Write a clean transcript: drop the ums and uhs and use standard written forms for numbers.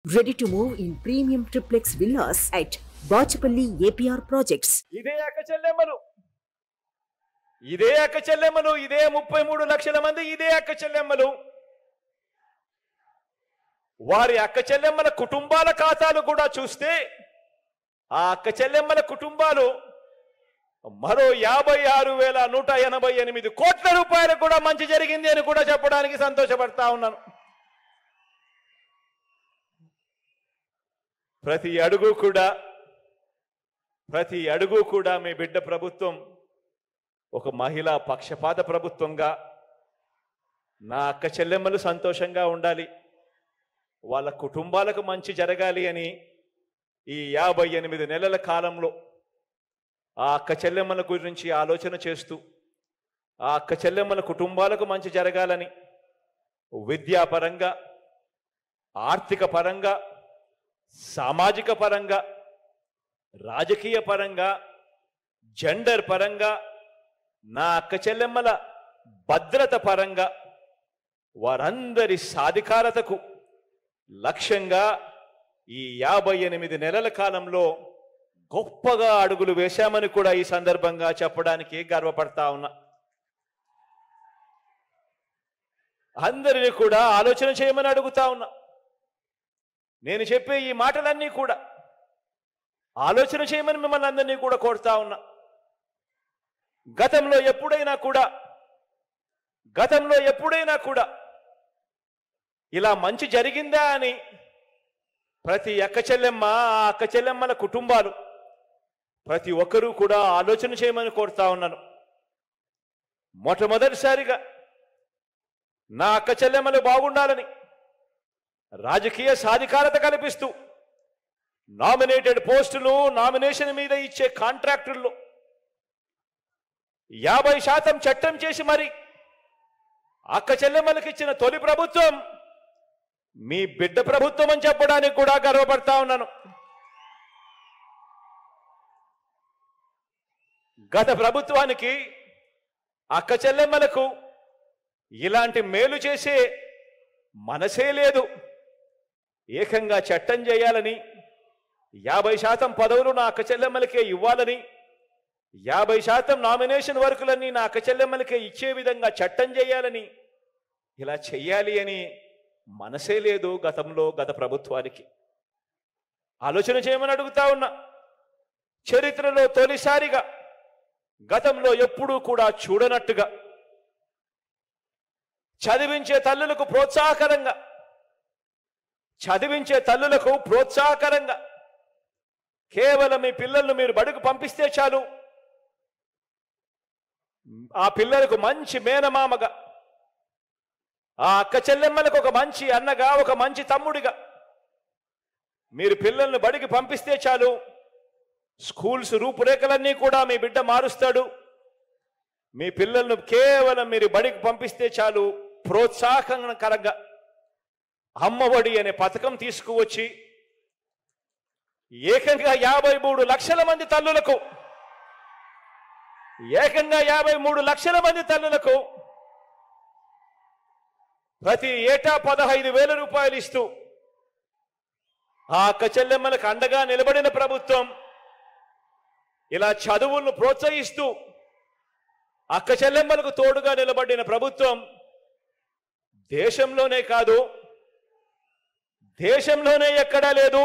Ready to move in premium triplex villas at Bachapalli APR projects. ఇదే అక్క చెల్లెమ్మలు ఇదే 33 లక్షల మంది ఇదే అక్క చెల్లెమ్మలు వారి అక్క చెల్లెమ్మల కుటుంబాల ఖాతాలు కూడా చూస్తే ఆ అక్క చెల్లెమ్మల కుటుంబాలు మరో 56,188 కోట్ల రూపాయలు కూడా మంచి జరిగింది అని కూడా చెప్పడానికి సంతోషపడతా ఉన్నాను. ప్రతి అడుగు కూడా మీ బిడ్డ ప్రభుత్వం ఒక మహిళా పక్షపాత ప్రభుత్వంగా నా అక్క చెల్లెమ్మలు సంతోషంగా ఉండాలి, వాళ్ళ కుటుంబాలకు మంచి జరగాలి అని ఈ 58 నెలల కాలంలో ఆ అక్క చెల్లెమ్మల గురించి ఆలోచన చేస్తూ ఆ అక్క చెల్లెమ్మల కుటుంబాలకు మంచి జరగాలని విద్యాపరంగా, ఆర్థిక పరంగా, సామాజిక పరంగా, రాజకీయ పరంగా, జెండర్ పరంగా, నా అక్క చెల్లెమ్మల భద్రత పరంగా వారందరి సాధికారతకు లక్ష్యంగా ఈ 58 నెలల కాలంలో గొప్పగా అడుగులు వేశామని కూడా ఈ సందర్భంగా చెప్పడానికి గర్వపడతా ఉన్నా. అందరినీ కూడా ఆలోచన చేయమని అడుగుతా ఉన్నా. నేను చెప్పే ఈ మాటలన్నీ కూడా ఆలోచన చేయమని మిమ్మల్ని అందరినీ కూడా కోరుతా ఉన్నా. గతంలో ఎప్పుడైనా కూడా ఇలా మంచి జరిగిందా అని ప్రతి అక్క చెల్లెమ్మ, ఆ అక్క చెల్లెమ్మల కుటుంబాలు ప్రతి ఒక్కరూ కూడా ఆలోచన చేయమని కోరుతా ఉన్నాను. మొట్టమొదటిసారిగా నా అక్క చెల్లెమ్మలు బాగుండాలని రాజకీయ సాధికారత కల్పిస్తూ నామినేటెడ్ పోస్టులు, నామినేషన్ మీద ఇచ్చే కాంట్రాక్టుల్లో 50% చట్టం చేసి మరి అక్క చెల్లెమ్మలకు ఇచ్చిన తొలి ప్రభుత్వం మీ బిడ్డ ప్రభుత్వం అని చెప్పడానికి కూడా గర్వపడతా ఉన్నాను. గత ప్రభుత్వానికి అక్క చెల్లెమ్మలకు ఇలాంటి మేలు చేసే మనసే లేదు. ఏకంగా చట్టం చేయాలని 50% పదవులు నా అక్క చెల్లెమ్మలకే ఇవ్వాలని 50% నామినేషన్ వర్కులన్నీ నా అక్క చెల్లెమ్మలకే ఇచ్చే విధంగా చట్టం చేయాలని ఇలా చెయ్యాలి అని మనసే లేదు గత ప్రభుత్వానికి. ఆలోచన చేయమని అడుగుతా ఉన్నా. చరిత్రలో తొలిసారిగా గతంలో ఎప్పుడూ కూడా చూడనట్టుగా చదివించే తల్లులకు ప్రోత్సాహకరంగా కేవలం మీ పిల్లలను మీరు బడుగు పంపిస్తే చాలు, ఆ పిల్లలకు మంచి మేనమామగా, ఆ అక్క చెల్లెమ్మలకు ఒక మంచి అన్నగా, ఒక మంచి తమ్ముడిగా మీరు పిల్లలను బడికి పంపిస్తే చాలు, స్కూల్స్ రూపురేఖలన్నీ కూడా మీ బిడ్డ మారుస్తాడు. మీ పిల్లలను కేవలం మీరు బడికి పంపిస్తే చాలు ప్రోత్సాహకరంగా అమ్మఒడి అనే పథకం తీసుకువచ్చి ఏకంగా 53 లక్షల మంది తల్లులకు ప్రతి ఏటా 15,000 రూపాయలు ఇస్తూ ఆ అక్క చెల్లెమ్మలకు అండగా నిలబడిన ప్రభుత్వం, ఇలా చదువులను ప్రోత్సహిస్తూ అక్క చెల్లెమ్మలకు తోడుగా నిలబడిన ప్రభుత్వం దేశంలోనే కాదు, దేశంలోనే ఎక్కడా లేదు.